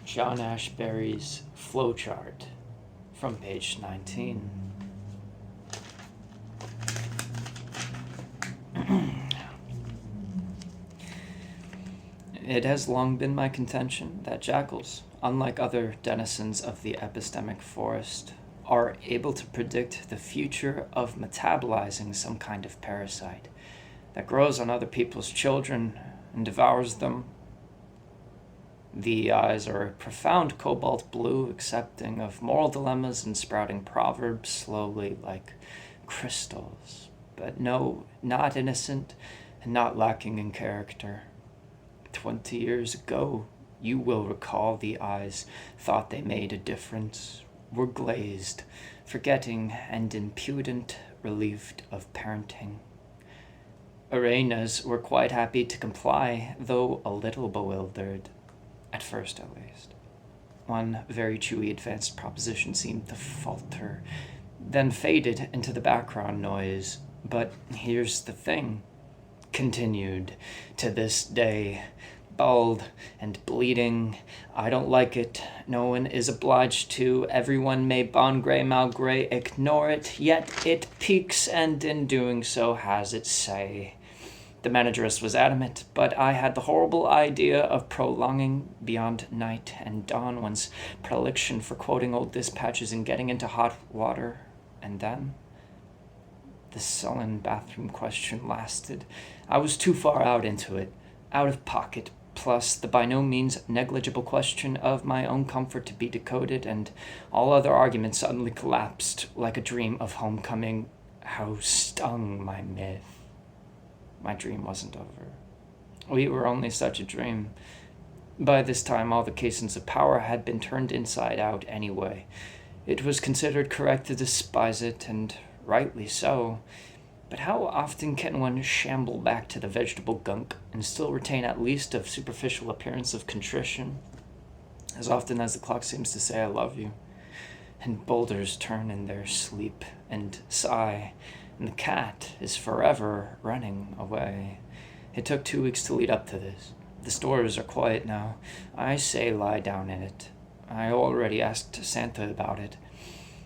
John Ashbery's Flow Chart from page 19. It has long been my contention that jackals, unlike other denizens of the epistemic forest, are able to predict the future of metabolizing some kind of parasite that grows on other people's children and devours them. The eyes are a profound cobalt blue, accepting of moral dilemmas and sprouting proverbs slowly like crystals, but no, not innocent and not lacking in character. 20 years ago, you will recall, the eyes thought they made a difference, were glazed, forgetting and impudent, relieved of parenting. Arenas were quite happy to comply, though a little bewildered, at first at least. One very chewy advanced proposition seemed to falter, then faded into the background noise. But here's the thing, continued to this day, bald and bleeding. I don't like it. No one is obliged to. Everyone may bon gré mal gré ignore it, yet it piques, and in doing so has its say. The manageress was adamant, but I had the horrible idea of prolonging beyond night and dawn one's predilection for quoting old dispatches and getting into hot water. And then the sullen bathroom question lasted. I was too far out into it, out of pocket, plus the by no means negligible question of my own comfort to be decoded, and all other arguments suddenly collapsed like a dream of homecoming. How stung my myth. My dream wasn't over. We were only such a dream. By this time, all the caissons of power had been turned inside out anyway. It was considered correct to despise it, and rightly so. But how often can one shamble back to the vegetable gunk and still retain at least a superficial appearance of contrition? As often as the clock seems to say, I love you, and boulders turn in their sleep and sigh, and the cat is forever running away. It took 2 weeks to lead up to this. The stores are quiet now. I say lie down in it. I already asked Santa about it.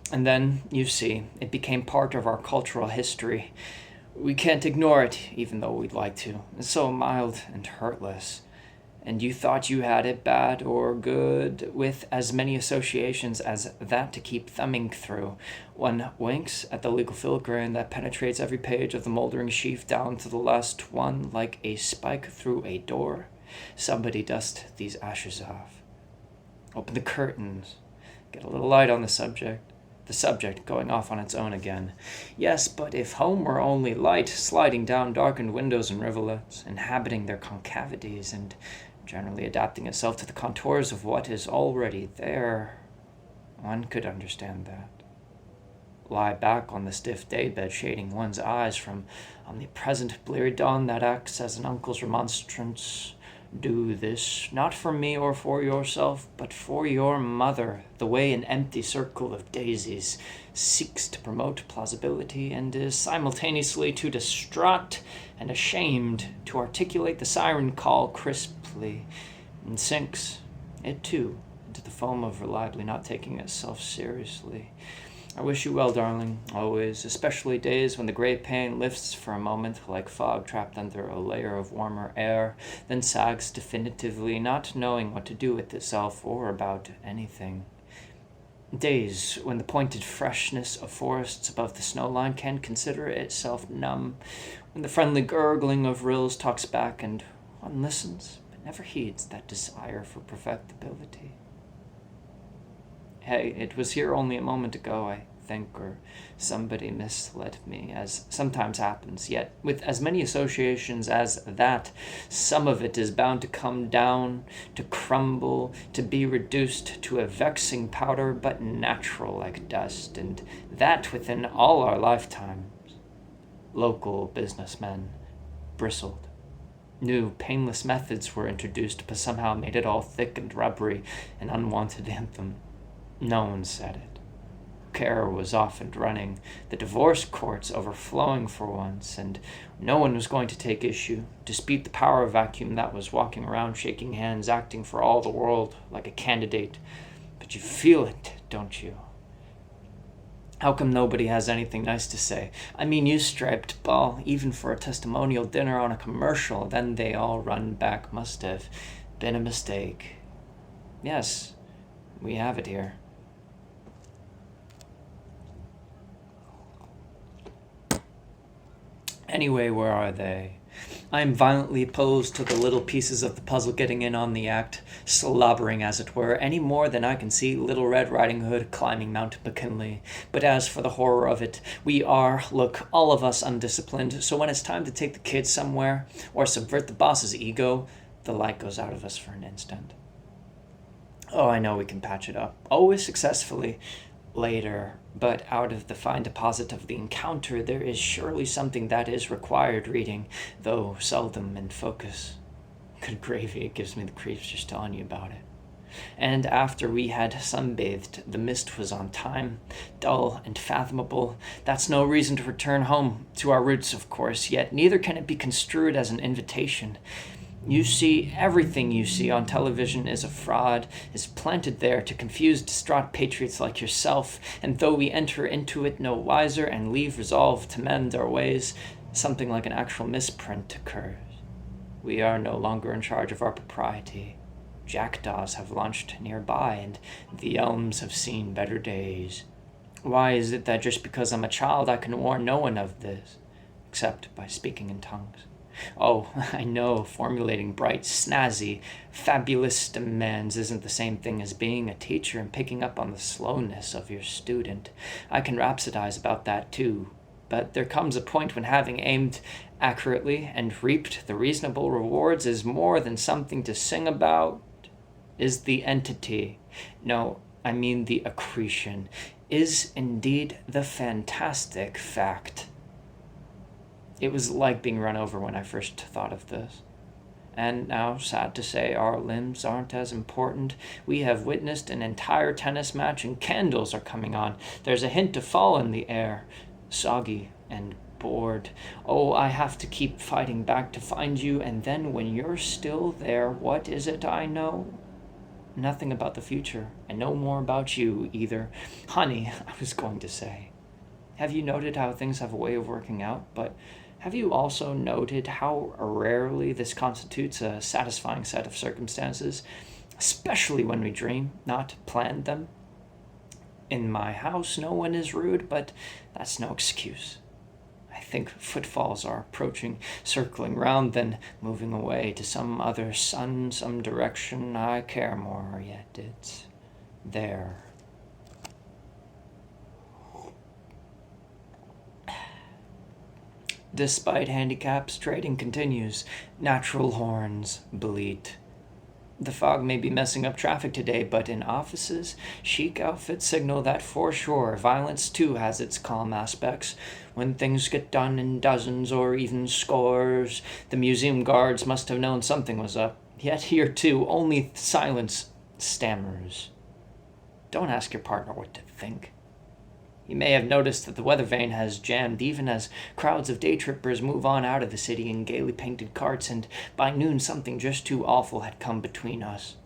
And then, you see, it became part of our cultural history. We can't ignore it, even though we'd like to. It's so mild and hurtless. And you thought you had it bad or good, with as many associations as that to keep thumbing through. One winks at the legal filigrane that penetrates every page of the moldering sheaf down to the last one like a spike through a door. Somebody dust these ashes off. Open the curtains. Get a little light on the subject. The subject going off on its own again. Yes, but if home were only light, sliding down darkened windows and rivulets, inhabiting their concavities, and generally adapting itself to the contours of what is already there, one could understand that. Lie back on the stiff daybed, shading one's eyes from omnipresent bleary dawn that acts as an uncle's remonstrance. Do this, not for me or for yourself, but for your mother, the way an empty circle of daisies seeks to promote plausibility and is simultaneously too distraught and ashamed to articulate the siren call crisply, and sinks, it too, into the foam of reliably not taking itself seriously. I wish you well, darling, always, especially days when the gray pain lifts for a moment like fog trapped under a layer of warmer air, then sags definitively, not knowing what to do with itself or about anything. Days when the pointed freshness of forests above the snow line can consider itself numb, when the friendly gurgling of rills talks back and one listens but never heeds that desire for perfectibility. Hey, it was here only a moment ago, I think, or somebody misled me, as sometimes happens. Yet, with as many associations as that, some of it is bound to come down, to crumble, to be reduced to a vexing powder, but natural like dust, and that within all our lifetimes. Local businessmen bristled. New, painless methods were introduced, but somehow made it all thick and rubbery, an unwanted anthem. No one said it. care was off and running, the divorce courts overflowing for once, and no one was going to take issue, dispute the power vacuum that was walking around shaking hands, acting for all the world like a candidate. But you feel it, don't you? How come nobody has anything nice to say? I mean, you striped ball, even for a testimonial dinner on a commercial, then they all run back. Must have been a mistake. Yes, we have it here. Anyway, where are they? I am violently opposed to the little pieces of the puzzle getting in on the act, slobbering as it were, any more than I can see Little Red Riding Hood climbing Mount McKinley. But as for the horror of it, we are, look, all of us undisciplined, so when it's time to take the kids somewhere, or subvert the boss's ego, the light goes out of us for an instant. Oh, I know we can patch it up, always successfully, later, but out of the fine deposit of the encounter there is surely something that is required reading, though seldom in focus. Good gravy, it gives me the creeps just telling you about it. And after we had sunbathed, the mist was on time, dull and fathomable. That's no reason to return home to our roots, of course, yet neither can it be construed as an invitation. You see, everything you see on television is a fraud, is planted there to confuse distraught patriots like yourself, and though we enter into it no wiser and leave resolved to mend our ways, something like an actual misprint occurs. We are no longer in charge of our propriety. Jackdaws have launched nearby, and the elms have seen better days. Why is it that just because I'm a child I can warn no one of this, except by speaking in tongues? Oh, I know, formulating bright, snazzy, fabulous demands isn't the same thing as being a teacher and picking up on the slowness of your student. I can rhapsodize about that too, but there comes a point when having aimed accurately and reaped the reasonable rewards is more than something to sing about, is the entity, no, I mean the accretion, is indeed the fantastic fact. It was like being run over when I first thought of this. And now, sad to say, our limbs aren't as important. We have witnessed an entire tennis match and candles are coming on. There's a hint of fall in the air, soggy and bored. Oh, I have to keep fighting back to find you, and then when you're still there, what is it I know? Nothing about the future, and no more about you either. Honey, I was going to say, have you noted how things have a way of working out? But have you also noted how rarely this constitutes a satisfying set of circumstances, especially when we dream, not plan them? In my house, no one is rude, but that's no excuse. I think footfalls are approaching, circling round, then moving away to some other sun, some direction I care more, yet it's there. Despite handicaps, trading continues. Natural horns bleat. The fog may be messing up traffic today, but in offices, chic outfits signal that for sure violence too has its calm aspects. When things get done in dozens or even scores, the museum guards must have known something was up. Yet here too, only silence stammers. Don't ask your partner what to think. You may have noticed that the weather vane has jammed even as crowds of day trippers move on out of the city in gaily painted carts, and by noon something just too awful had come between us.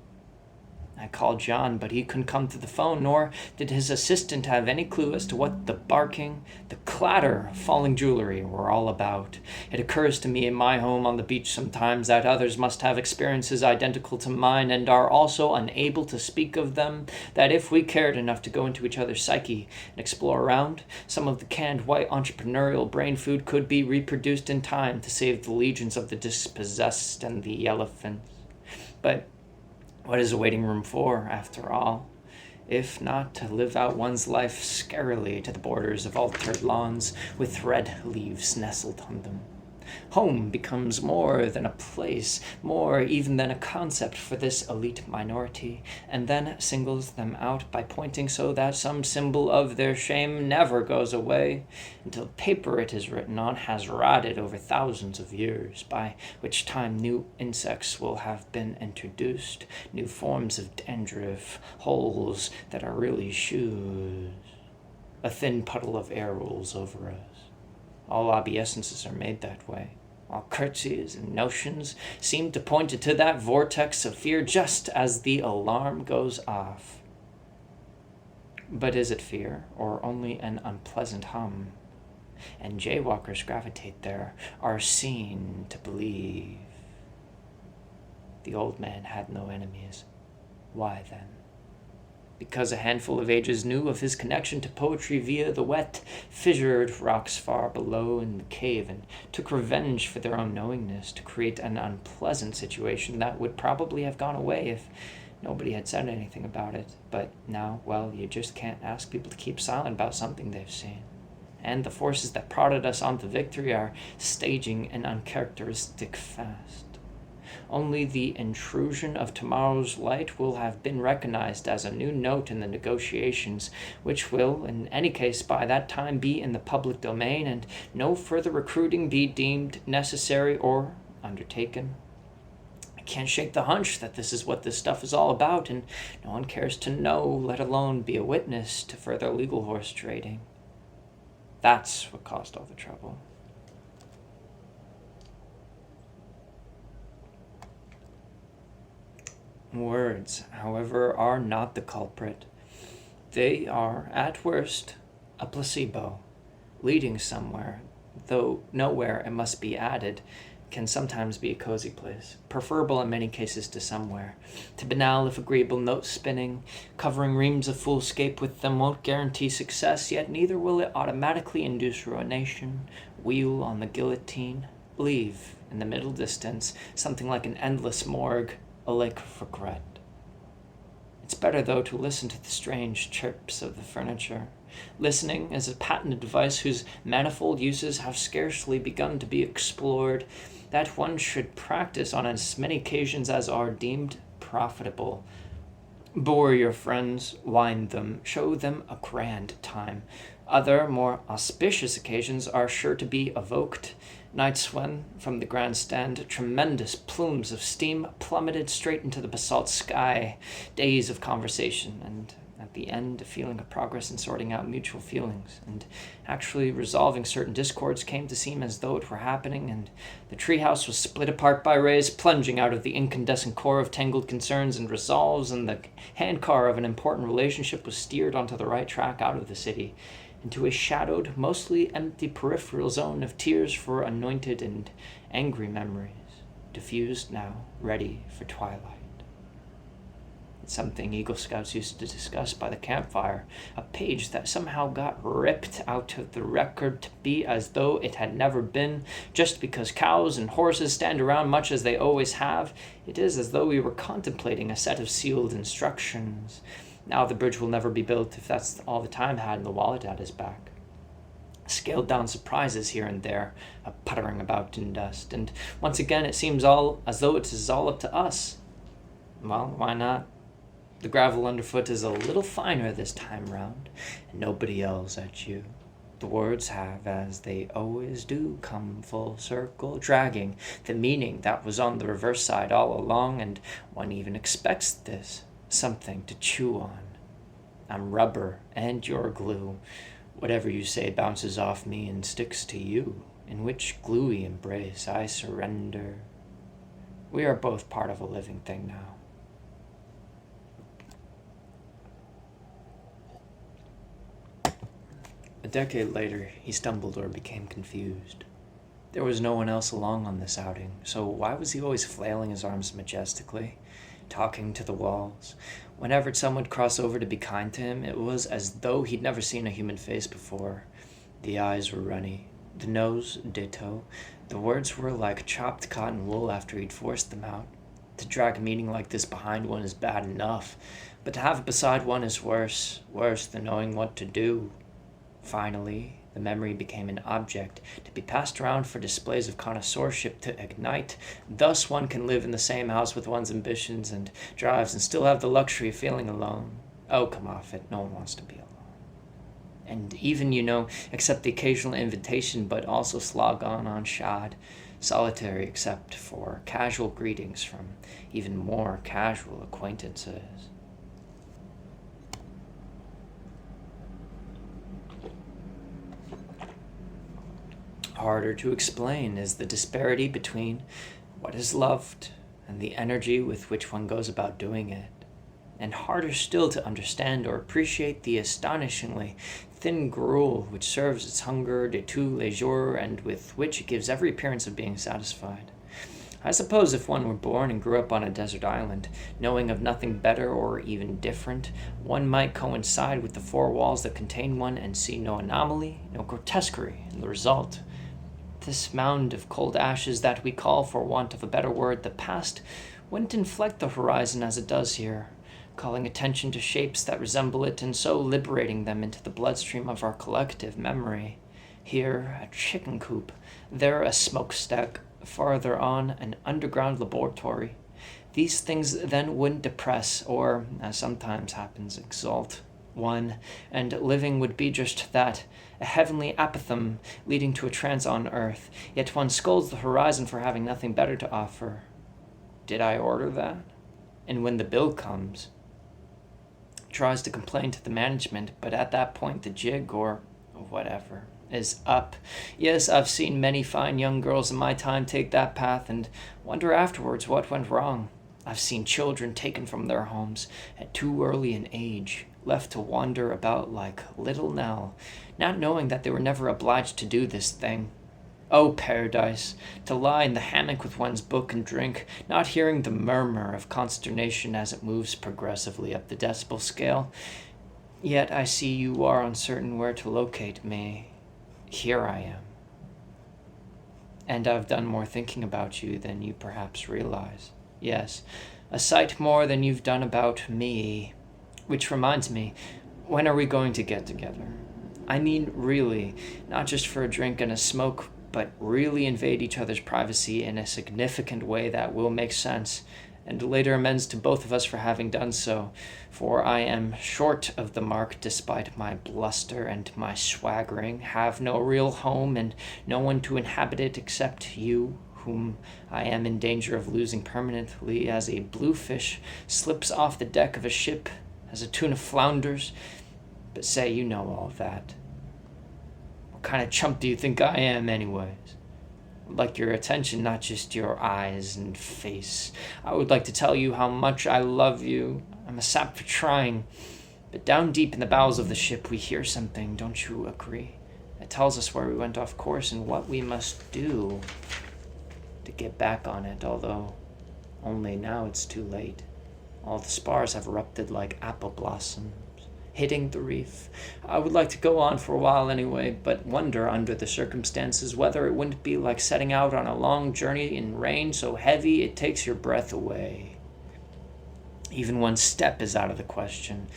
I called John, but he couldn't come to the phone, nor did his assistant have any clue as to what the barking, the clatter of falling jewelry were all about. It occurs to me in my home on the beach sometimes that others must have experiences identical to mine and are also unable to speak of them, that if we cared enough to go into each other's psyche and explore around, some of the canned white entrepreneurial brain food could be reproduced in time to save the legions of the dispossessed and the elephants. But what is a waiting room for, after all, if not to live out one's life scarily to the borders of altered lawns with red leaves nestled on them? Home becomes more than a place, more even than a concept for this elite minority, and then singles them out by pointing so that some symbol of their shame never goes away, until the paper it is written on has rotted over thousands of years, by which time new insects will have been introduced, new forms of dandruff, holes that are really shoes. A thin puddle of air rolls over us. All obeisances are made that way. All curtsies and notions seem to point to that vortex of fear just as the alarm goes off. But is it fear, or only an unpleasant hum? And jaywalkers gravitate there, are seen to believe. The old man had no enemies. Why then? Because a handful of ages knew of his connection to poetry via the wet, fissured rocks far below in the cave, and took revenge for their own knowingness to create an unpleasant situation that would probably have gone away if nobody had said anything about it. But now, well, you just can't ask people to keep silent about something they've seen. And the forces that prodded us on to victory are staging an uncharacteristic fast. Only the intrusion of tomorrow's light will have been recognized as a new note in the negotiations, which will, in any case, by that time be in the public domain, and no further recruiting be deemed necessary or undertaken. I can't shake the hunch that this is what this stuff is all about, and no one cares to know, let alone be a witness to further legal horse trading. That's what caused all the trouble. Words, however, are not the culprit. They are, at worst, a placebo, leading somewhere, though nowhere, it must be added, can sometimes be a cozy place, preferable in many cases to somewhere. To banal if agreeable note spinning, covering reams of foolscape with them won't guarantee success, yet neither will it automatically induce ruination. Wheel on the guillotine, leave, in the middle distance, something like an endless morgue, a lake of regret. It's better, though, to listen to the strange chirps of the furniture. Listening is a patented device whose manifold uses have scarcely begun to be explored, that one should practice on as many occasions as are deemed profitable. Bore your friends, wind them, show them a grand time. Other, more auspicious occasions are sure to be evoked. Nights when, from the grandstand, tremendous plumes of steam plummeted straight into the basalt sky. Days of conversation, and at the end, a feeling of progress in sorting out mutual feelings, and actually resolving certain discords came to seem as though it were happening, and the treehouse was split apart by rays plunging out of the incandescent core of tangled concerns and resolves, and the handcar of an important relationship was steered onto the right track out of the city, into a shadowed, mostly empty peripheral zone of tears for anointed and angry memories, diffused now, ready for twilight. It's something Eagle Scouts used to discuss by the campfire, a page that somehow got ripped out of the record to be as though it had never been. Just because cows and horses stand around much as they always have, it is as though we were contemplating a set of sealed instructions. Now the bridge will never be built if that's all the time had in the wallet at his back. Scaled down surprises here and there, a puttering about in dust, and once again it seems all as though it is all up to us. Well, why not? The gravel underfoot is a little finer this time round, and nobody yells at you. The words have, as they always do, come full circle, dragging the meaning that was on the reverse side all along, and one even expects this. Something to chew on. I'm rubber, and you're glue. Whatever you say bounces off me and sticks to you, in which gluey embrace I surrender. We are both part of a living thing now. A decade later, he stumbled or became confused. There was no one else along on this outing, so why was he always flailing his arms majestically? Talking to the walls. Whenever someone would cross over to be kind to him, it was as though he'd never seen a human face before. The eyes were runny, the nose ditto. The words were like chopped cotton wool after he'd forced them out. To drag a meaning like this behind one is bad enough, but to have it beside one is worse than knowing what to do. Finally, the memory became an object to be passed around for displays of connoisseurship to ignite. Thus one can live in the same house with one's ambitions and drives and still have the luxury of feeling alone. Oh, come off it. No one wants to be alone. And even, accept the occasional invitation, but also slog on shod, solitary except for casual greetings from even more casual acquaintances. Harder to explain is the disparity between what is loved and the energy with which one goes about doing it. And harder still to understand or appreciate the astonishingly thin gruel which serves its hunger de tous les jours and with which it gives every appearance of being satisfied. I suppose if one were born and grew up on a desert island, knowing of nothing better or even different, one might coincide with the four walls that contain one and see no anomaly, no grotesquerie in the result. This mound of cold ashes that we call, for want of a better word, the past, wouldn't inflect the horizon as it does here, calling attention to shapes that resemble it and so liberating them into the bloodstream of our collective memory. Here, a chicken coop, there a smokestack, farther on, an underground laboratory. These things then wouldn't depress or, as sometimes happens, exalt one, and living would be just that, a heavenly apothegm leading to a trance on earth, yet one scolds the horizon for having nothing better to offer. Did I order that? And when the bill comes, tries to complain to the management, but at that point the jig, or whatever, is up. Yes, I've seen many fine young girls in my time take that path and wonder afterwards what went wrong. I've seen children taken from their homes at too early an age, left to wander about like little Nell, not knowing that they were never obliged to do this thing. Oh, paradise, to lie in the hammock with one's book and drink, not hearing the murmur of consternation as it moves progressively up the decibel scale. Yet I see you are uncertain where to locate me. Here I am. And I've done more thinking about you than you perhaps realize. Yes, a sight more than you've done about me. Which reminds me, when are we going to get together? I mean, really, not just for a drink and a smoke, but really invade each other's privacy in a significant way that will make sense, and later amends to both of us for having done so, for I am short of the mark despite my bluster and my swaggering, have no real home and no one to inhabit it except you, whom I am in danger of losing permanently as a bluefish slips off the deck of a ship, as a tuna flounders. But say, you know all that. What kind of chump do you think I am, anyways? I'd like your attention, not just your eyes and face. I would like to tell you how much I love you. I'm a sap for trying. But down deep in the bowels of the ship, we hear something, don't you agree? It tells us where we went off course and what we must do to get back on it, although only now it's too late. All the spars have erupted like apple blossoms, hitting the reef. I would like to go on for a while anyway, but wonder under the circumstances whether it wouldn't be like setting out on a long journey in rain so heavy it takes your breath away. Even one step is out of the question,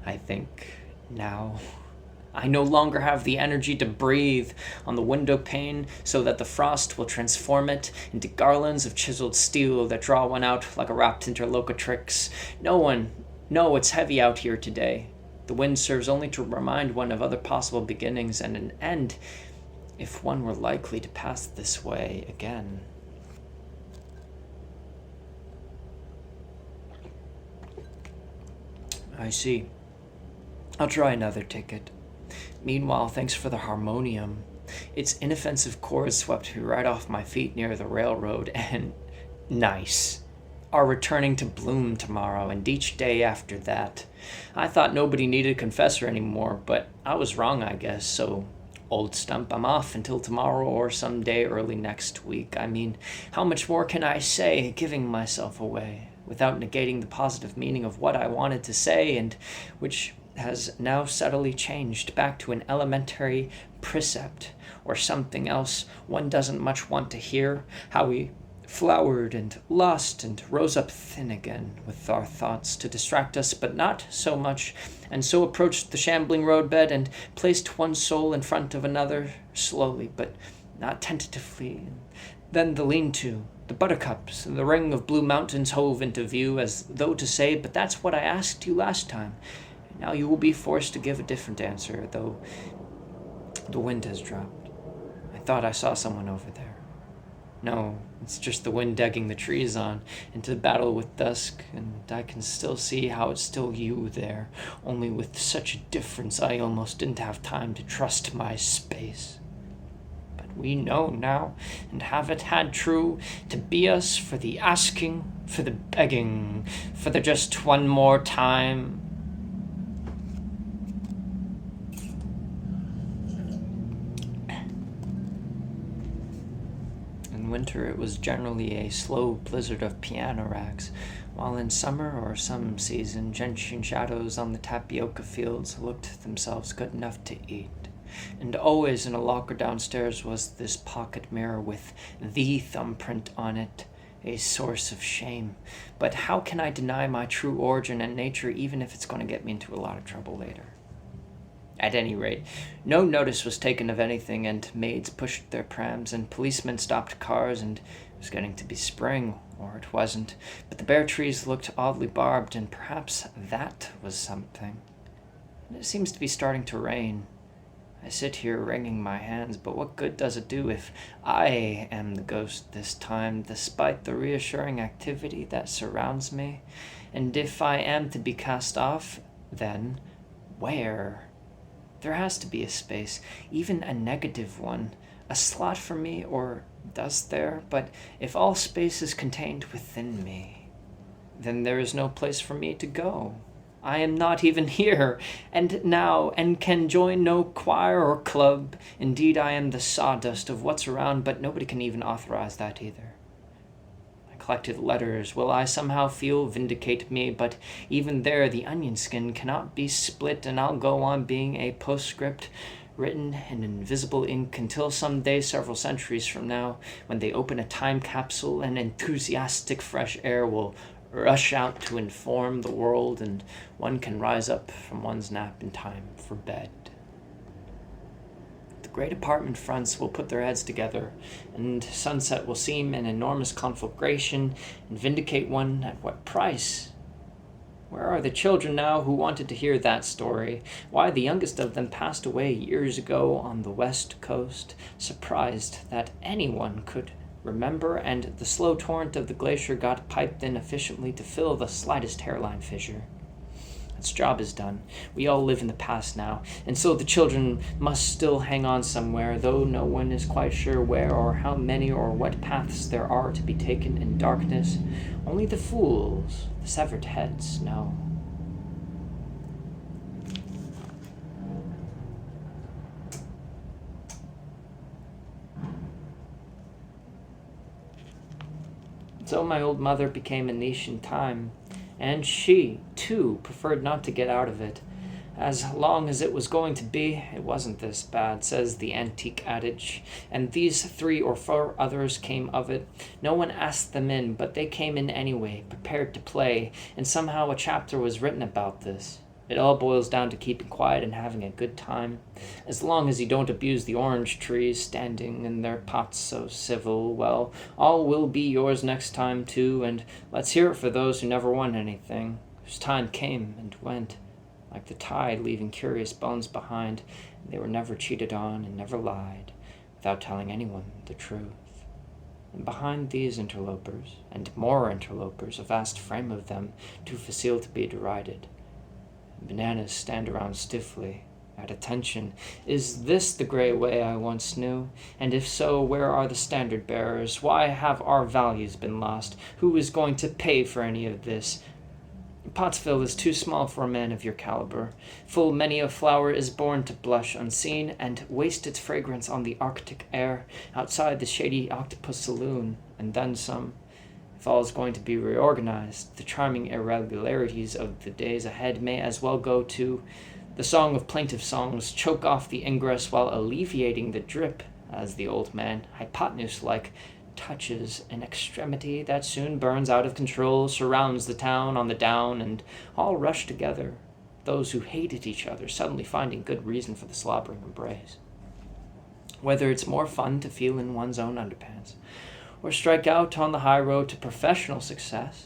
I think, now. I no longer have the energy to breathe on the window pane so that the frost will transform it into garlands of chiseled steel that draw one out like a wrapped interlocutrix. No, it's heavy out here today. The wind serves only to remind one of other possible beginnings and an end, if one were likely to pass this way again. I see. I'll try another ticket. Meanwhile, thanks for the harmonium. Its inoffensive chords swept me right off my feet near the railroad, and nice. Are returning to bloom tomorrow, and each day after that. I thought nobody needed a confessor anymore, but I was wrong, I guess, so old stump, I'm off until tomorrow or some day early next week. I mean, how much more can I say, giving myself away, without negating the positive meaning of what I wanted to say, and which has now subtly changed back to an elementary precept or something else one doesn't much want to hear, how we flowered and lost and rose up thin again with our thoughts to distract us, but not so much, and so approached the shambling roadbed and placed one soul in front of another, slowly but not tentatively. Then the lean-to, the buttercups, and the ring of blue mountains hove into view, as though to say, but that's what I asked you last time. Now you will be forced to give a different answer, though the wind has dropped. I thought I saw someone over there. No, it's just the wind egging the trees on into battle with dusk, and I can still see how it's still you there, only with such a difference I almost didn't have time to trust my space. But we know now, and have it had true, to be us for the asking, for the begging, for the just one more time. In winter it was generally a slow blizzard of piano racks, while in summer or some season gentian shadows on the tapioca fields looked themselves good enough to eat. And always in a locker downstairs was this pocket mirror with the thumbprint on it, a source of shame. But how can I deny my true origin and nature, even if it's going to get me into a lot of trouble later? At any rate, no notice was taken of anything, and maids pushed their prams, and policemen stopped cars, and it was getting to be spring, or it wasn't. But the bare trees looked oddly barbed, and perhaps that was something. And it seems to be starting to rain. I sit here wringing my hands, but what good does it do if I am the ghost this time, despite the reassuring activity that surrounds me? And if I am to be cast off, then where? There has to be a space, even a negative one, a slot for me, or does there? But if all space is contained within me, then there is no place for me to go. I am not even here, and now, and can join no choir or club. Indeed, I am the sawdust of what's around, but nobody can even authorize that either. Collected letters will I somehow feel vindicate me, but even there the onion skin cannot be split, and I'll go on being a postscript written in invisible ink until some day several centuries from now, when they open a time capsule and enthusiastic fresh air will rush out to inform the world, and one can rise up from one's nap in time for bed. Great apartment fronts will put their heads together, and sunset will seem an enormous conflagration, and vindicate one at what price? Where are the children now who wanted to hear that story? Why, the youngest of them passed away years ago on the west coast, surprised that anyone could remember, and the slow torrent of the glacier got piped in efficiently to fill the slightest hairline fissure. Its job is done. We all live in the past now, and so the children must still hang on somewhere, though no one is quite sure where or how many or what paths there are to be taken in darkness. Only the fools, the severed heads, know. So my old mother became a niche in time, and she, too, preferred not to get out of it. As long as it was going to be, it wasn't this bad, says the antique adage, and these 3 or 4 others came of it. No one asked them in, but they came in anyway, prepared to play, and somehow a chapter was written about this. It all boils down to keeping quiet and having a good time. As long as you don't abuse the orange trees standing in their pots so civil, well, all will be yours next time too, and let's hear it for those who never won anything, whose time came and went, like the tide leaving curious bones behind, and they were never cheated on and never lied, without telling anyone the truth. And behind these interlopers, and more interlopers, a vast frame of them, too facile to be derided, bananas stand around stiffly, at attention. Is this the grey way I once knew? And if so, where are the standard bearers? Why have our values been lost? Who is going to pay for any of this? Pottsville is too small for a man of your caliber. Full many a flower is born to blush unseen, and waste its fragrance on the Arctic air, outside the shady Octopus Saloon, and then some. If all is going to be reorganized, the charming irregularities of the days ahead may as well go to the song of plaintive songs, choke off the ingress while alleviating the drip, as the old man, hypotenuse-like, touches an extremity that soon burns out of control, surrounds the town on the down, and all rush together, those who hated each other suddenly finding good reason for the slobbering embrace. Whether it's more fun to feel in one's own underpants, or strike out on the high road to professional success,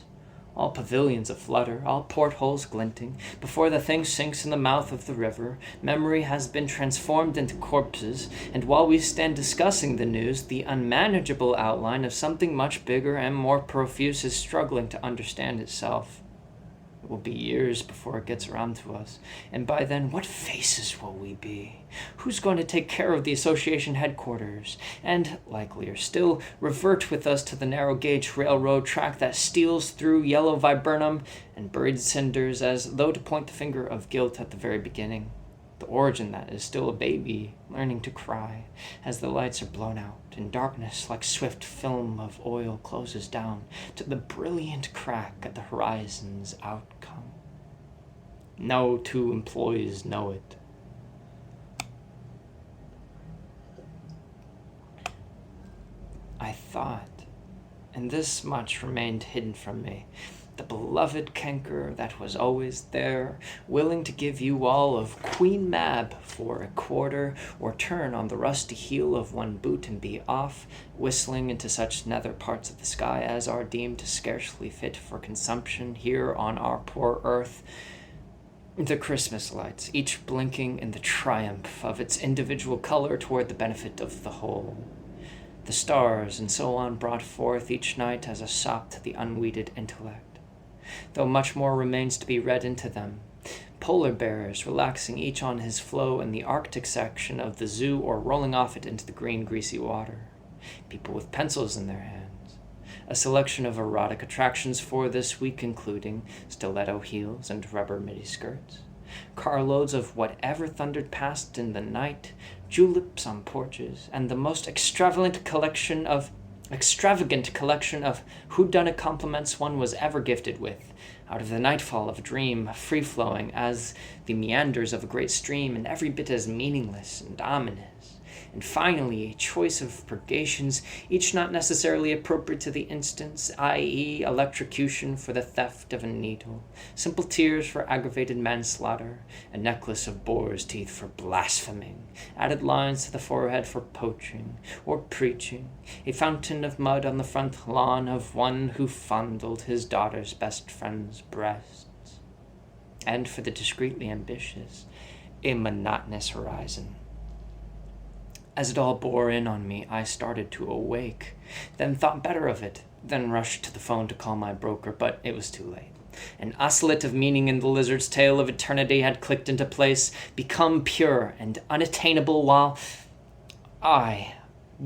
all pavilions aflutter, all portholes glinting, before the thing sinks in the mouth of the river, memory has been transformed into corpses, and while we stand discussing the news, the unmanageable outline of something much bigger and more profuse is struggling to understand itself. It will be years before it gets around to us. And by then, what faces will we be? Who's going to take care of the association headquarters? And, likelier still, revert with us to the narrow gauge railroad track that steals through yellow viburnum and buried cinders, as though to point the finger of guilt at the very beginning. The origin that is still a baby, learning to cry, as the lights are blown out, and darkness like swift film of oil closes down to the brilliant crack at the horizon's outcome. No two employees know it. I thought, and this much remained hidden from me, the beloved canker that was always there, willing to give you all of Queen Mab for a quarter, or turn on the rusty heel of one boot and be off, whistling into such nether parts of the sky as are deemed scarcely fit for consumption here on our poor earth. The Christmas lights, each blinking in the triumph of its individual color toward the benefit of the whole. The stars and so on brought forth each night as a sop to the unweeded intellect, though much more remains to be read into them. Polar bears relaxing each on his floe in the Arctic section of the zoo, or rolling off it into the green, greasy water. People with pencils in their hands. A selection of erotic attractions for this week, including stiletto heels and rubber midi skirts, carloads of whatever thundered past in the night, juleps on porches, and the most extravagant collection of whodunit compliments one was ever gifted with, out of the nightfall of a dream, free-flowing as the meanders of a great stream, and every bit as meaningless and ominous. And finally, a choice of purgations, each not necessarily appropriate to the instance, i.e. electrocution for the theft of a needle, simple tears for aggravated manslaughter, a necklace of boar's teeth for blaspheming, added lines to the forehead for poaching or preaching, a fountain of mud on the front lawn of one who fondled his daughter's best friend's breasts, and for the discreetly ambitious, a monotonous horizon. As it all bore in on me, I started to awake, then thought better of it, then rushed to the phone to call my broker, but it was too late. An oscillate of meaning in the lizard's tail of eternity had clicked into place, become pure and unattainable, while I,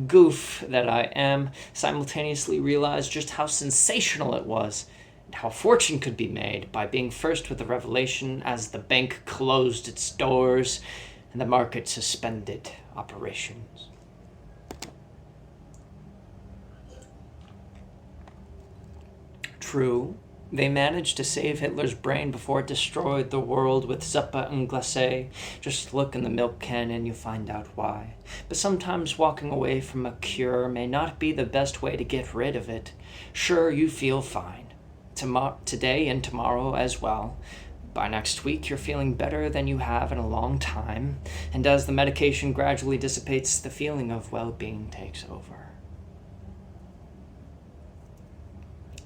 goof that I am, simultaneously realized just how sensational it was, and how a fortune could be made by being first with the revelation as the bank closed its doors and the market suspended operations. True, they managed to save Hitler's brain before it destroyed the world with Zuppa and Glacé. Just look in the milk can and you find out why. But sometimes walking away from a cure may not be the best way to get rid of it. Sure, you feel fine. Today and tomorrow as well. By next week, you're feeling better than you have in a long time, and as the medication gradually dissipates, the feeling of well-being takes over.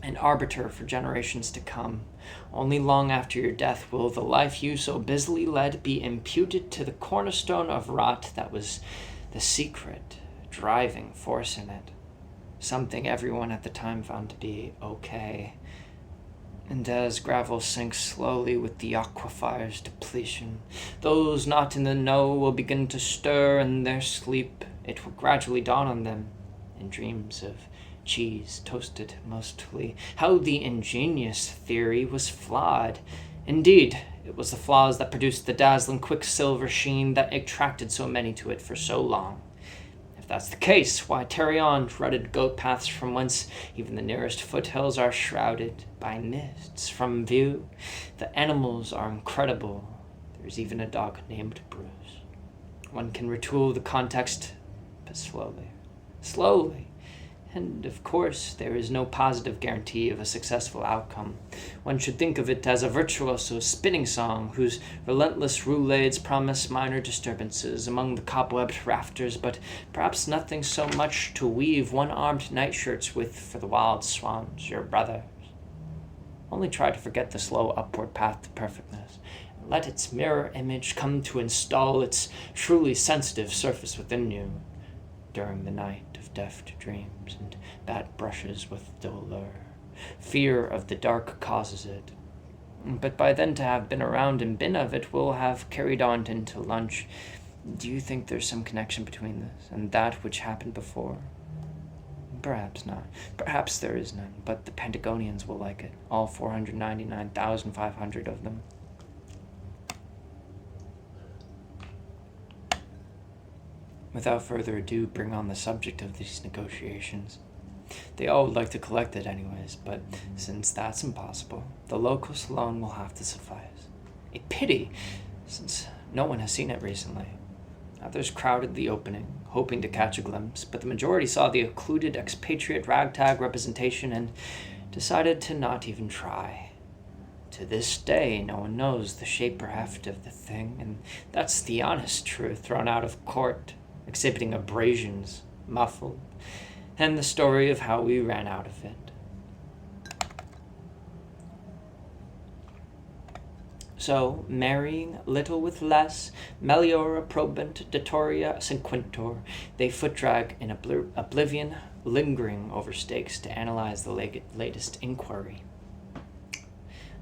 An arbiter for generations to come, only long after your death will the life you so busily led be imputed to the cornerstone of rot that was the secret driving force in it, something everyone at the time found to be okay. And as gravel sinks slowly with the aquifer's depletion, those not in the know will begin to stir in their sleep. It will gradually dawn on them, in dreams of cheese toasted mostly, how the ingenious theory was flawed. Indeed, it was the flaws that produced the dazzling quicksilver sheen that attracted so many to it for so long. If that's the case, why tarry on rutted goat paths from whence even the nearest foothills are shrouded by mists from view? The animals are incredible. There's even a dog named Bruce. One can retool the context, but slowly. And of course, there is no positive guarantee of a successful outcome. One should think of it as a virtuoso spinning song whose relentless roulades promise minor disturbances among the cobwebbed rafters, but perhaps nothing so much to weave one-armed nightshirts with for the wild swans, your brothers. Only try to forget the slow upward path to perfectness, and let its mirror image come to install its truly sensitive surface within you during the night of deft dreams and bad brushes with dolor. Fear of the dark causes it. But by then to have been around and been of it will have carried on into lunch. Do you think there's some connection between this and that which happened before? Perhaps not. Perhaps there is none, but the Pentagonians will like it. All 499,500 of them. Without further ado, bring on the subject of these negotiations. They all would like to collect it anyways, but since that's impossible, the locust alone will have to suffice. A pity, since no one has seen it recently. Others crowded the opening, hoping to catch a glimpse, but the majority saw the occluded expatriate ragtag representation and decided to not even try. To this day, no one knows the shape or heft of the thing, and that's the honest truth thrown out of court, exhibiting abrasions, muffled, and the story of how we ran out of it. So, marrying little with less, meliora probant detoria sequentur, they foot drag in oblivion, lingering over stakes to analyze the latest inquiry.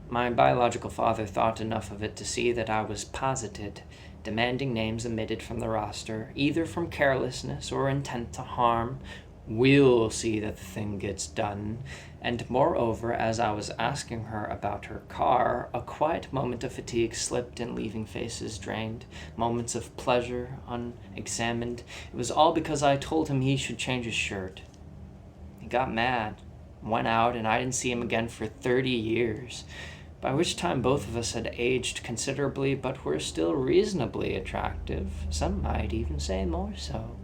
My biological father thought enough of it to see that I was posited, demanding names omitted from the roster, either from carelessness or intent to harm. We'll see that the thing gets done. And moreover, as I was asking her about her car, a quiet moment of fatigue slipped in, leaving faces drained, moments of pleasure unexamined. It was all because I told him he should change his shirt. He got mad, went out, and I didn't see him again for 30 years, by which time both of us had aged considerably, but were still reasonably attractive. Some might even say more so.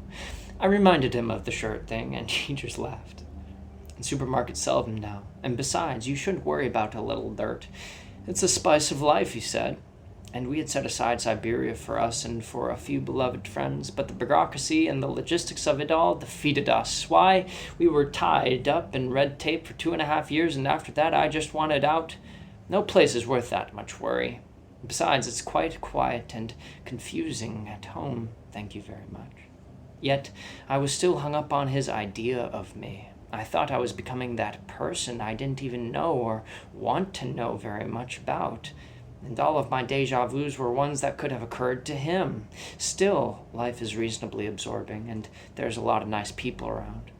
I reminded him of the shirt thing, and he just laughed. Supermarkets sell them now, and besides, you shouldn't worry about a little dirt. It's the spice of life, he said. And we had set aside Siberia for us and for a few beloved friends, but the bureaucracy and the logistics of it all defeated us. Why, we were tied up in red tape for 2.5 years, and after that I just wanted out. No place is worth that much worry. Besides, it's quite quiet and confusing at home, thank you very much. Yet, I was still hung up on his idea of me. I thought I was becoming that person I didn't even know or want to know very much about. And all of my déjà vus were ones that could have occurred to him. Still, life is reasonably absorbing, and there's a lot of nice people around.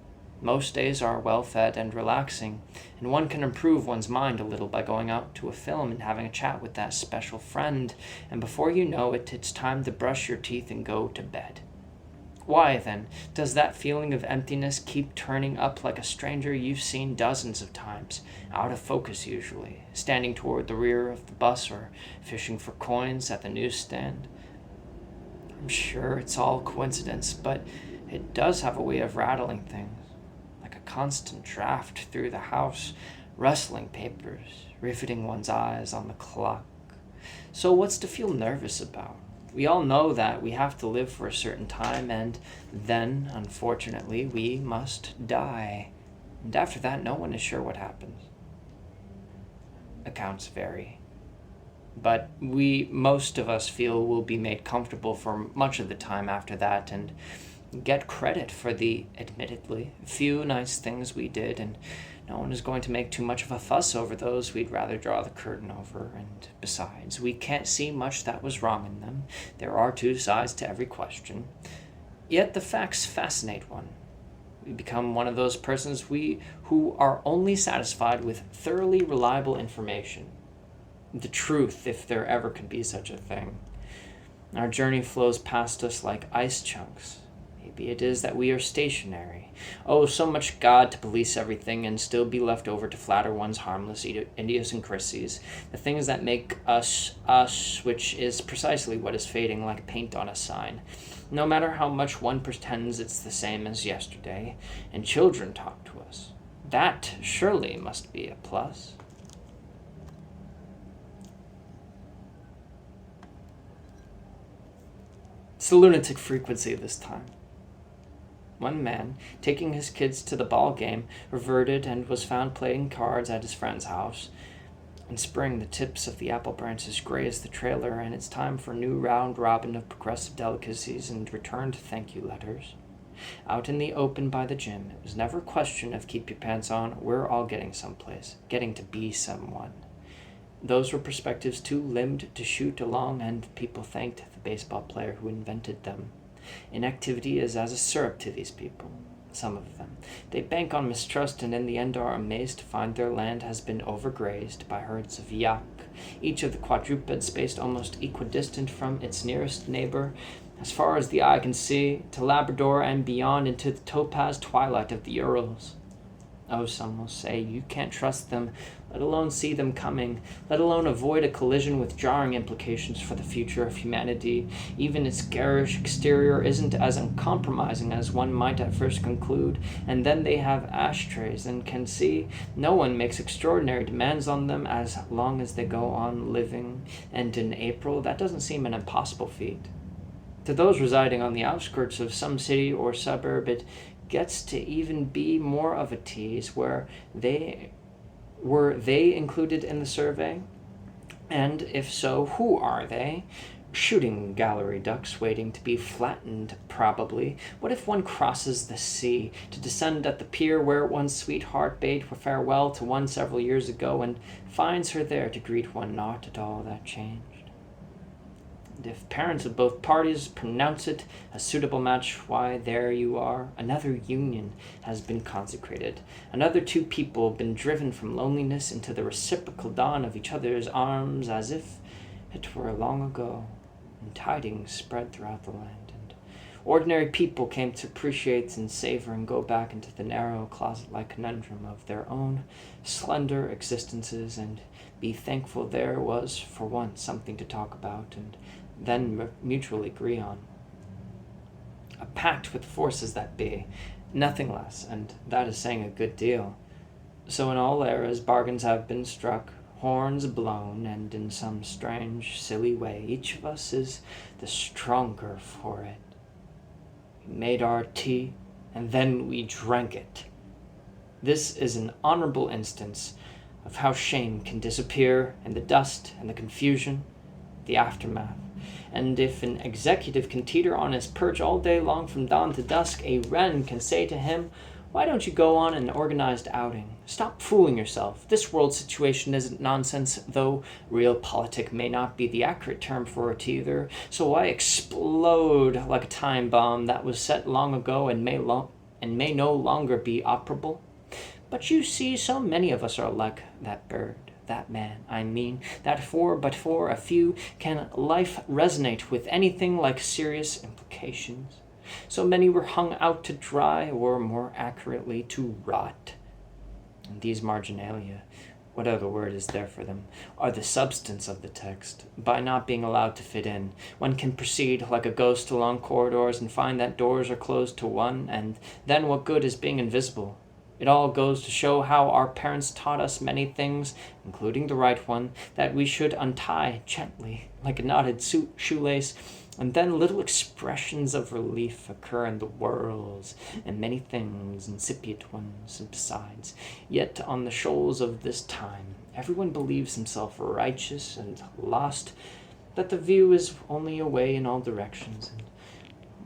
Most days are well-fed and relaxing, and one can improve one's mind a little by going out to a film and having a chat with that special friend, and before you know it, it's time to brush your teeth and go to bed. Why, then, does that feeling of emptiness keep turning up like a stranger you've seen dozens of times, out of focus usually, standing toward the rear of the bus or fishing for coins at the newsstand? I'm sure it's all coincidence, but it does have a way of rattling things, like a constant draft through the house, rustling papers, riveting one's eyes on the clock. So what's to feel nervous about? We all know that we have to live for a certain time, and then, unfortunately, we must die. And after that, no one is sure what happens. Accounts vary. But most of us feel we'll be made comfortable for much of the time after that, and get credit for the, admittedly, few nice things we did, and no one is going to make too much of a fuss over those we'd rather draw the curtain over, and besides, we can't see much that was wrong in them. There are two sides to every question. Yet the facts fascinate one. We become one of those persons who are only satisfied with thoroughly reliable information. The truth, if there ever could be such a thing. Our journey flows past us like ice chunks. Maybe it is that we are stationary. Oh, so much God to police everything and still be left over to flatter one's harmless idiosyncrasies, the things that make us us, which is precisely what is fading like paint on a sign. No matter how much one pretends it's the same as yesterday, and children talk to us. That surely must be a plus. It's the lunatic frequency this time. One man, taking his kids to the ball game, reverted and was found playing cards at his friend's house. In spring, the tips of the apple branches gray as the trailer, and it's time for a new round robin of progressive delicacies and returned thank-you letters. Out in the open by the gym, it was never a question of keep your pants on, we're all getting someplace, getting to be someone. Those were perspectives too limbed to shoot along, and people thanked the baseball player who invented them. Inactivity is as a syrup to these people, some of them. They bank on mistrust and in the end are amazed to find their land has been overgrazed by herds of yak, each of the quadrupeds spaced almost equidistant from its nearest neighbor, as far as the eye can see, to Labrador and beyond into the topaz twilight of the Urals. Oh, some will say, you can't trust them, let alone see them coming, let alone avoid a collision with jarring implications for the future of humanity. Even its garish exterior isn't as uncompromising as one might at first conclude, and then they have ashtrays and can see. No one makes extraordinary demands on them as long as they go on living, and in April that doesn't seem an impossible feat. To those residing on the outskirts of some city or suburb, it gets to even be more of a tease. Were they included in the survey? And if so, who are they? Shooting gallery ducks waiting to be flattened, probably. What if one crosses the sea to descend at the pier where one's sweetheart bade farewell to one several years ago and finds her there to greet one not at all that changed? And if parents of both parties pronounce it a suitable match, why, there you are. Another union has been consecrated. Another two people been driven from loneliness into the reciprocal dawn of each other's arms as if it were long ago. And tidings spread throughout the land. And ordinary people came to appreciate and savor and go back into the narrow closet-like conundrum of their own slender existences and be thankful there was, for once, something to talk about and then mutually agree on. A pact with forces that be, nothing less, and that is saying a good deal. So in all eras bargains have been struck, horns blown, and in some strange, silly way each of us is the stronger for it. We made our tea, and then we drank it. This is an honorable instance of how shame can disappear in the dust and the confusion, the aftermath. And if an executive can teeter on his perch all day long from dawn to dusk, a wren can say to him, why don't you go on an organized outing? Stop fooling yourself. This world situation isn't nonsense, though realpolitik may not be the accurate term for it either. So why explode like a time bomb that was set long ago and may no longer be operable? But you see, so many of us are like that bird. That man, I mean, that for a few can life resonate with anything like serious implications. So many were hung out to dry, or more accurately, to rot. And these marginalia, whatever word is there for them, are the substance of the text. By not being allowed to fit in, one can proceed like a ghost along corridors and find that doors are closed to one, and then what good is being invisible? It all goes to show how our parents taught us many things, including the right one, that we should untie gently, like a knotted shoelace, and then little expressions of relief occur in the whirls, and many things, incipient ones, and besides. Yet on the shoals of this time, everyone believes himself righteous and lost, that the view is only away in all directions, and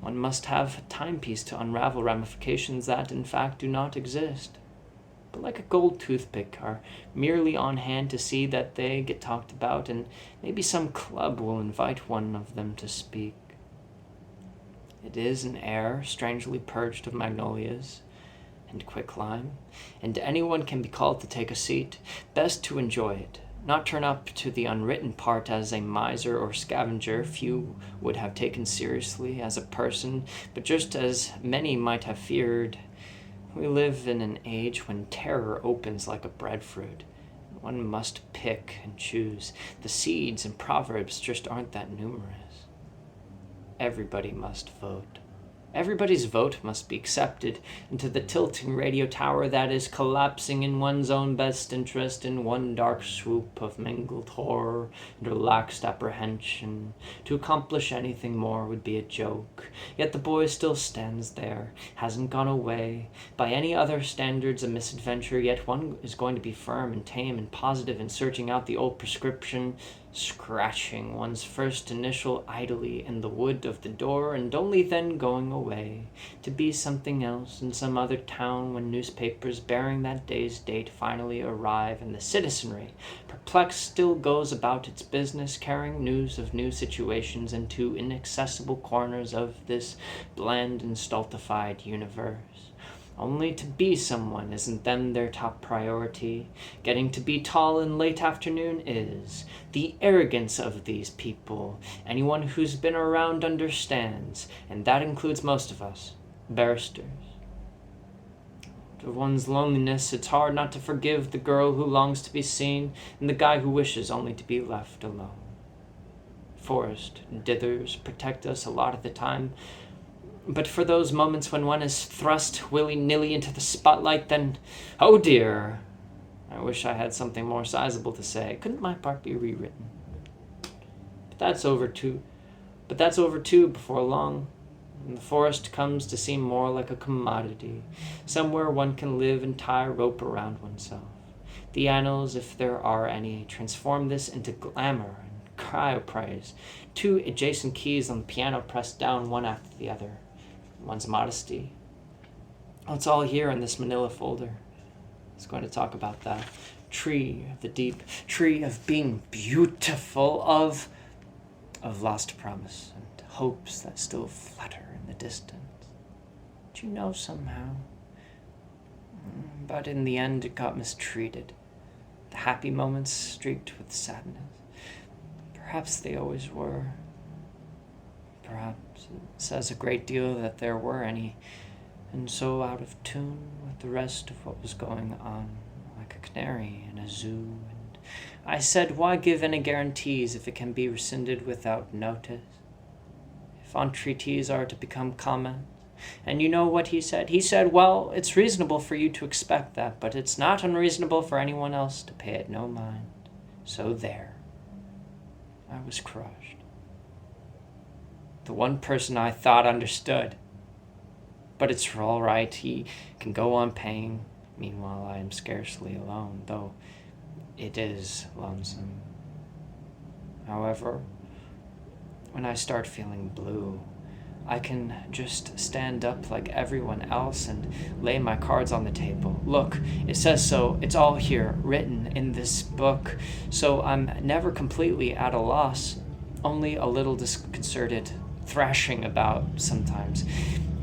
one must have a timepiece to unravel ramifications that, in fact, do not exist, but like a gold toothpick are merely on hand to see that they get talked about, and maybe some club will invite one of them to speak. It is an air strangely purged of magnolias and quicklime, and anyone can be called to take a seat, best to enjoy it. Not turn up to the unwritten part as a miser or scavenger few would have taken seriously as a person, but just as many might have feared. We live in an age when terror opens like a breadfruit. One must pick and choose. The seeds and proverbs just aren't that numerous. Everybody must vote. Everybody's vote must be accepted into the tilting radio tower that is collapsing in one's own best interest in one dark swoop of mingled horror and relaxed apprehension. To accomplish anything more would be a joke. Yet the boy still stands there, hasn't gone away. By any other standards a misadventure, yet one is going to be firm and tame and positive in searching out the old prescription. scratching one's first initial idly in the wood of the door, and only then going away to be something else in some other town when newspapers bearing that day's date finally arrive, and the citizenry, perplexed, still goes about its business, carrying news of new situations into inaccessible corners of this bland and stultified universe. Only to be someone isn't then their top priority. Getting to be tall in late afternoon is. The arrogance of these people, anyone who's been around understands, and that includes most of us, barristers. To one's loneliness, it's hard not to forgive the girl who longs to be seen and the guy who wishes only to be left alone. Forest dithers protect us a lot of the time, but for those moments when one is thrust willy-nilly into the spotlight, then, oh dear, I wish I had something more sizable to say. Couldn't my part be rewritten? But that's over too before long. And the forest comes to seem more like a commodity, somewhere one can live and tie a rope around oneself. The annals, if there are any, transform this into glamour and cryopraise. 2 adjacent keys on the piano pressed down one after the other. One's modesty. It's all here in this manila folder. It's going to talk about that. Tree of the deep. Tree of being beautiful. Of lost promise and hopes that still flutter in the distance. Do you know somehow? But in the end it got mistreated. The happy moments streaked with sadness. Perhaps they always were. Perhaps it says a great deal that there were any, and so out of tune with the rest of what was going on, like a canary in a zoo. And I said, why give any guarantees if it can be rescinded without notice? If entreaties are to become comments. And you know what he said? He said, well, it's reasonable for you to expect that, but it's not unreasonable for anyone else to pay it no mind. So there. I was crushed. The one person I thought understood. But it's all right, he can go on paying. Meanwhile, I am scarcely alone, though it is lonesome. However, when I start feeling blue, I can just stand up like everyone else and lay my cards on the table. Look, it says so. It's all here, written in this book. So I'm never completely at a loss, only a little disconcerted, thrashing about sometimes.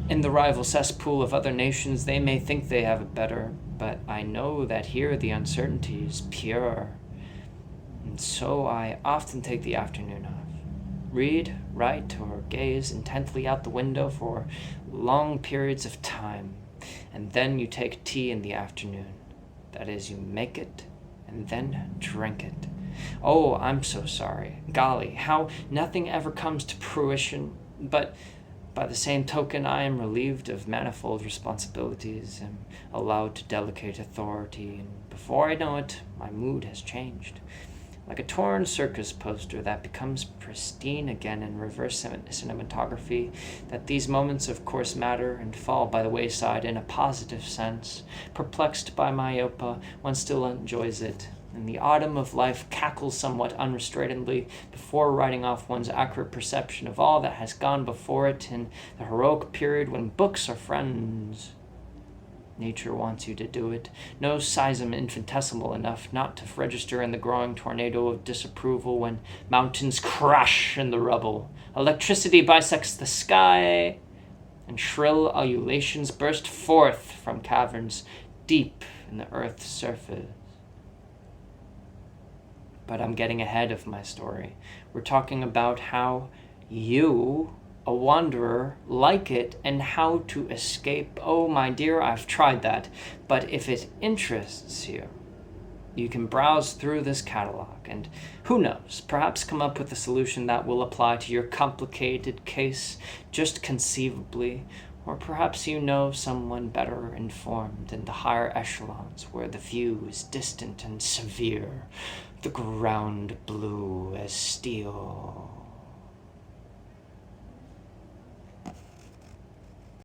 In the rival cesspool of other nations, they may think they have it better, but I know that here the uncertainty is pure. And so I often take the afternoon off. Read, write, or gaze intently out the window for long periods of time. And then you take tea in the afternoon. That is, you make it and then drink it. Oh, I'm so sorry. Golly, how nothing ever comes to fruition, but by the same token I am relieved of manifold responsibilities, am allowed to delegate authority, and before I know it, my mood has changed. Like a torn circus poster that becomes pristine again in reverse cinematography, that these moments of course matter and fall by the wayside in a positive sense. Perplexed by myopia, one still enjoys it. And the autumn of life cackles somewhat unrestrainedly before writing off one's accurate perception of all that has gone before it in the heroic period when books are friends. Nature wants you to do it. No seism infinitesimal enough not to register in the growing tornado of disapproval when mountains crash in the rubble. Electricity bisects the sky, and shrill ululations burst forth from caverns deep in the earth's surface. But I'm getting ahead of my story. We're talking about how you, a wanderer, like it and how to escape. Oh, my dear, I've tried that. But if it interests you, you can browse through this catalog and, who knows, perhaps come up with a solution that will apply to your complicated case just conceivably. Or perhaps you know someone better informed in the higher echelons where the view is distant and severe, the ground blue as steel.